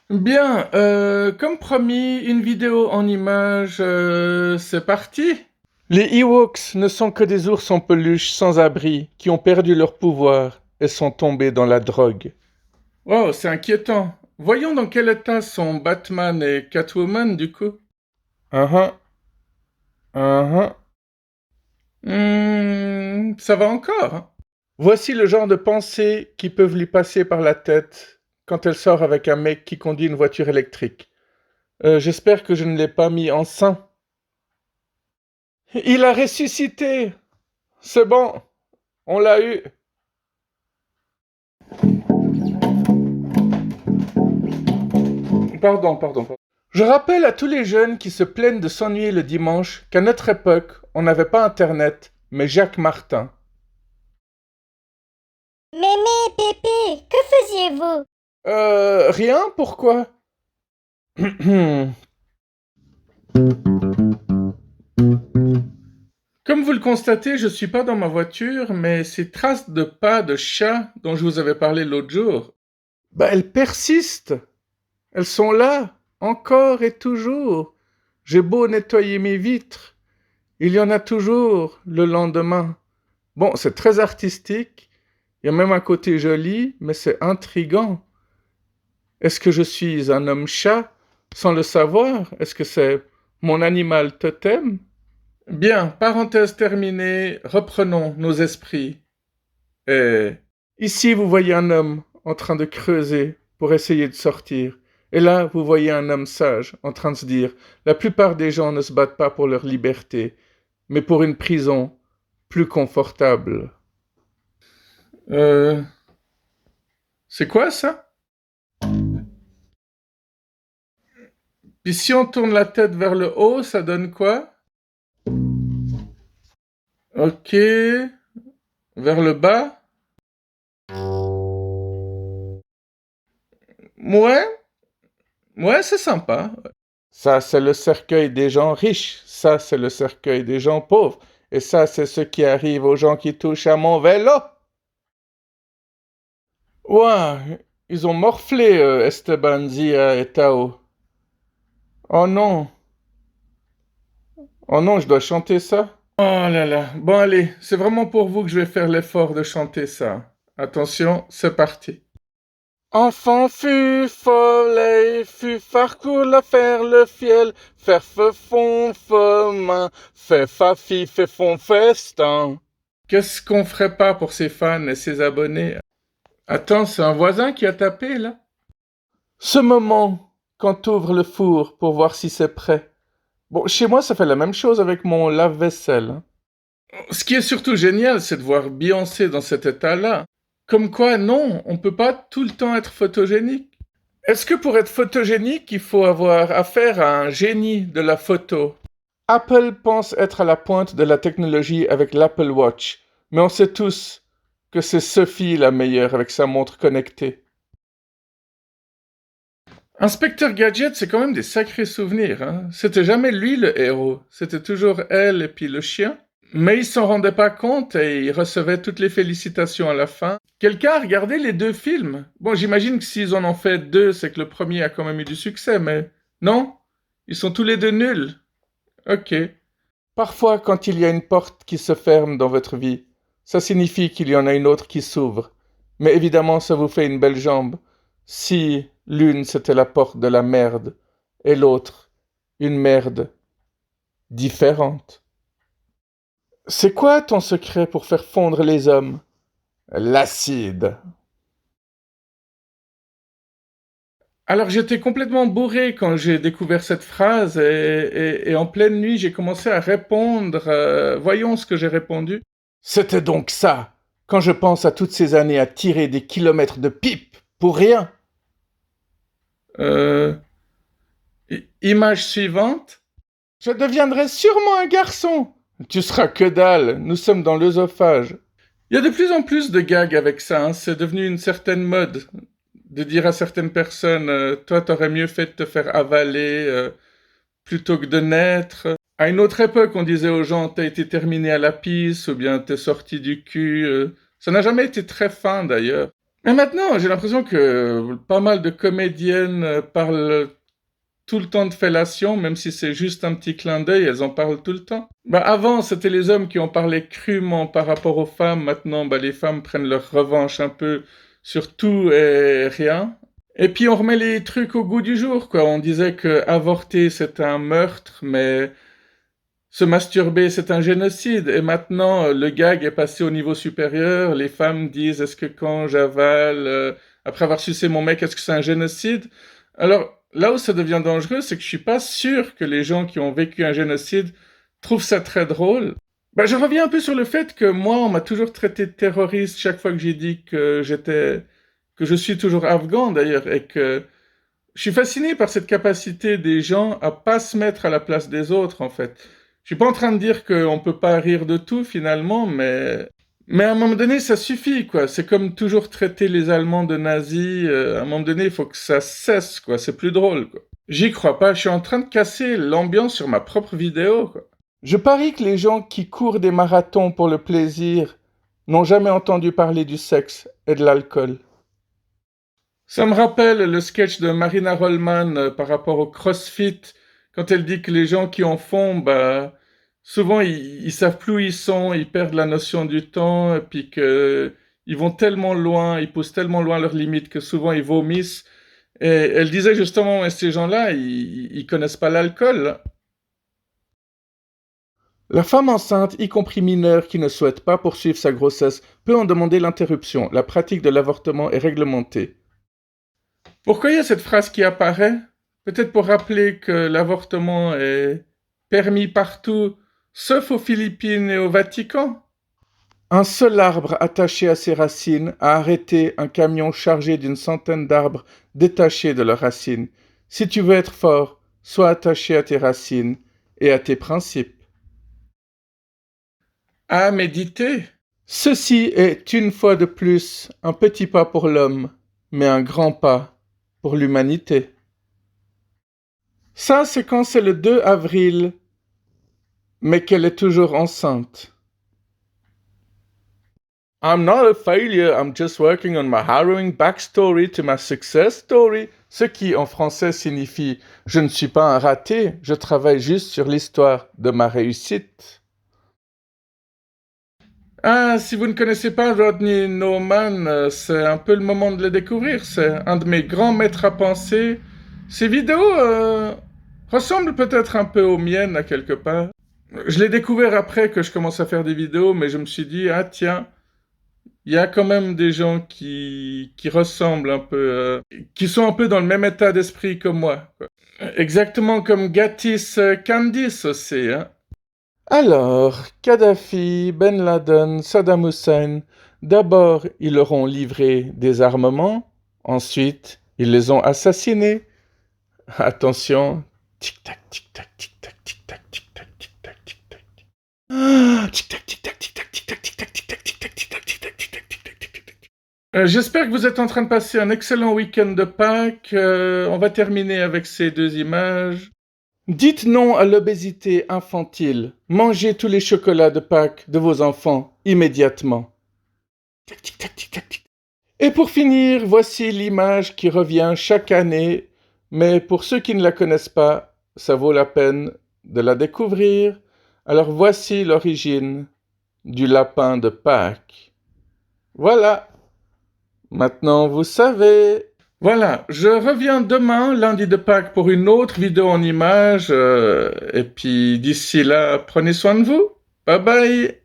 Bien, comme promis, une vidéo en images, c'est parti. Les Ewoks ne sont que des ours en peluche sans abri qui ont perdu leur pouvoir et sont tombés dans la drogue. Wow, c'est inquiétant. Voyons dans quel état sont Batman et Catwoman, du coup. Uh-huh, uh-huh. Ça va encore, hein. Voici le genre de pensées qui peuvent lui passer par la tête quand elle sort avec un mec qui conduit une voiture électrique. J'espère que je ne l'ai pas mis en sein. Il a ressuscité. C'est bon, on l'a eu. Pardon. Je rappelle à tous les jeunes qui se plaignent de s'ennuyer le dimanche qu'à notre époque, on n'avait pas Internet, mais Jacques Martin. Mémé, Pépé, que faisiez-vous? Rien, pourquoi? Comme vous le constatez, je suis pas dans ma voiture, mais ces traces de pas de chat dont je vous avais parlé l'autre jour, elles persistent. Elles sont là, encore et toujours. J'ai beau nettoyer mes vitres, il y en a toujours le lendemain. Bon, c'est très artistique, il y a même un côté joli, mais c'est intriguant. Est-ce que je suis un homme-chat sans le savoir? Est-ce que c'est mon animal totem? Bien, parenthèse terminée, reprenons nos esprits. Et ici, vous voyez un homme en train de creuser pour essayer de sortir. Et là, vous voyez un homme sage en train de se dire, la plupart des gens ne se battent pas pour leur liberté, mais pour une prison plus confortable. Euh, c'est quoi ça? Puis si on tourne la tête vers le haut, ça donne quoi? Ok, vers le bas? Ouais, ouais, c'est sympa. Ça, c'est le cercueil des gens riches. Ça, c'est le cercueil des gens pauvres. Et ça, c'est ce qui arrive aux gens qui touchent à mon vélo. Ouah, ils ont morflé Esteban, Zia et Tao. Oh non, oh non, je dois chanter ça. Oh là là, bon allez, c'est vraiment pour vous que je vais faire l'effort de chanter ça. Attention, c'est parti. Enfant fut follet, fut farcour la faire le fiel, faire feu fond feu main, fait fa fi fait fond festin. Qu'est-ce qu'on ferait pas pour ses fans et ses abonnés? Attends, c'est un voisin qui a tapé là? Ce moment, quand t'ouvres le four pour voir si c'est prêt. Bon, chez moi, ça fait la même chose avec mon lave-vaisselle, hein. Ce qui est surtout génial, c'est de voir Beyoncé dans cet état-là. Comme quoi, non, on peut pas tout le temps être photogénique. Est-ce que pour être photogénique, il faut avoir affaire à un génie de la photo? Apple pense être à la pointe de la technologie avec l'Apple Watch, mais on sait tous que c'est Sophie la meilleure avec sa montre connectée. Inspecteur Gadget, c'est quand même des sacrés souvenirs, hein. C'était jamais lui le héros, c'était toujours elle et puis le chien. Mais il s'en rendait pas compte et il recevait toutes les félicitations à la fin. Quelqu'un a regardé les deux films? Bon, j'imagine que s'ils en ont fait deux, c'est que le premier a quand même eu du succès, mais non? Ils sont tous les deux nuls. Ok. Parfois, quand il y a une porte qui se ferme dans votre vie, ça signifie qu'il y en a une autre qui s'ouvre. Mais évidemment, ça vous fait une belle jambe. Si l'une c'était la porte de la merde et l'autre une merde différente. C'est quoi ton secret pour faire fondre les hommes? L'acide. Alors j'étais complètement bourré quand j'ai découvert cette phrase et en pleine nuit j'ai commencé à répondre. Voyons ce que j'ai répondu. C'était donc ça, quand je pense à toutes ces années à tirer des kilomètres de pipe pour rien. Euh, Image suivante. Je deviendrai sûrement un garçon. Tu seras que dalle, nous sommes dans l'œsophage. Il y a de plus en plus de gags avec ça, hein. C'est devenu une certaine mode de dire à certaines personnes toi t'aurais mieux fait de te faire avaler plutôt que de naître. À une autre époque, on disait aux gens t'as été terminé à la pisse ou bien t'es sorti du cul. Ça n'a jamais été très fin d'ailleurs. Mais maintenant, j'ai l'impression que pas mal de comédiennes parlent tout le temps de fellation, même si c'est juste un petit clin d'œil, elles en parlent tout le temps. Bah, avant, c'était les hommes qui en parlaient crûment par rapport aux femmes. Maintenant, bah, les femmes prennent leur revanche un peu sur tout et rien. Et puis, on remet les trucs au goût du jour, quoi. On disait que avorter, c'est un meurtre, mais se masturber, c'est un génocide. Et maintenant, le gag est passé au niveau supérieur. Les femmes disent, est-ce que quand j'avale, après avoir sucé mon mec, est-ce que c'est un génocide? Alors, là où ça devient dangereux, c'est que je suis pas sûr que les gens qui ont vécu un génocide trouvent ça très drôle. Bah, je reviens un peu sur le fait que moi, on m'a toujours traité de terroriste chaque fois que j'ai dit que je suis toujours afghan d'ailleurs, et que je suis fasciné par cette capacité des gens à pas se mettre à la place des autres, en fait. Je suis pas en train de dire qu'on peut pas rire de tout, finalement, mais à un moment donné, ça suffit, quoi. C'est comme toujours traiter les Allemands de nazis. À un moment donné, il faut que ça cesse, quoi. C'est plus drôle, quoi. J'y crois pas. Je suis en train de casser l'ambiance sur ma propre vidéo, quoi. Je parie que les gens qui courent des marathons pour le plaisir n'ont jamais entendu parler du sexe et de l'alcool. Ça me rappelle le sketch de Marina Rollman par rapport au CrossFit, quand elle dit que les gens qui en font, bah, souvent ils savent plus où ils sont, ils perdent la notion du temps, et puis que ils vont tellement loin, ils poussent tellement loin leurs limites que souvent ils vomissent. Et elle disait justement, ouais, ces gens-là, ils connaissent pas l'alcool. La femme enceinte, y compris mineure, qui ne souhaite pas poursuivre sa grossesse, peut en demander l'interruption. La pratique de l'avortement est réglementée. Pourquoi il y a cette phrase qui apparaît? Peut-être pour rappeler que l'avortement est permis partout, sauf aux Philippines et au Vatican. Un seul arbre attaché à ses racines a arrêté un camion chargé d'une centaine d'arbres détachés de leurs racines. Si tu veux être fort, sois attaché à tes racines et à tes principes. À méditer. Ceci est une fois de plus un petit pas pour l'homme, mais un grand pas pour l'humanité. Ça, c'est quand c'est le 2 avril, mais qu'elle est toujours enceinte. I'm not a failure, I'm just working on my harrowing backstory to my success story. Ce qui, en français, signifie « Je ne suis pas un raté, je travaille juste sur l'histoire de ma réussite ». Ah, si vous ne connaissez pas Rodney Norman, c'est un peu le moment de le découvrir. C'est un de mes grands maîtres à penser. Ses vidéos ressemblent peut-être un peu aux miennes à quelque part. Je l'ai découvert après que je commence à faire des vidéos, mais je me suis dit, ah tiens, il y a quand même des gens qui ressemblent un peu, qui sont un peu dans le même état d'esprit que moi, quoi. Exactement comme Gatiss Candice aussi, hein. Alors, Kadhafi, Ben Laden, Saddam Hussein, d'abord ils leur ont livré des armements, ensuite ils les ont assassinés. Attention, tic-tac, tic-tac, tic-tac, tic-tac, tic-tac, tic-tac, tic-tac. Tic-tac, tic-tac, tic-tac, tic-tac, tic-tac, tic-tac, tic-tac, tic-tac, tic-tac, tic-tac, tic-tac, tic-tac. J'espère que vous êtes en train de passer un excellent week-end de Pâques. On va terminer avec ces deux images. Dites non à l'obésité infantile. Mangez tous les chocolats de Pâques de vos enfants immédiatement. Et pour finir, voici l'image qui revient chaque année, mais pour ceux qui ne la connaissent pas, ça vaut la peine de la découvrir. Alors voici l'origine du lapin de Pâques. Voilà. Maintenant vous savez. Voilà, je reviens demain, lundi de Pâques, pour une autre vidéo en images. Et puis d'ici là, prenez soin de vous. Bye bye.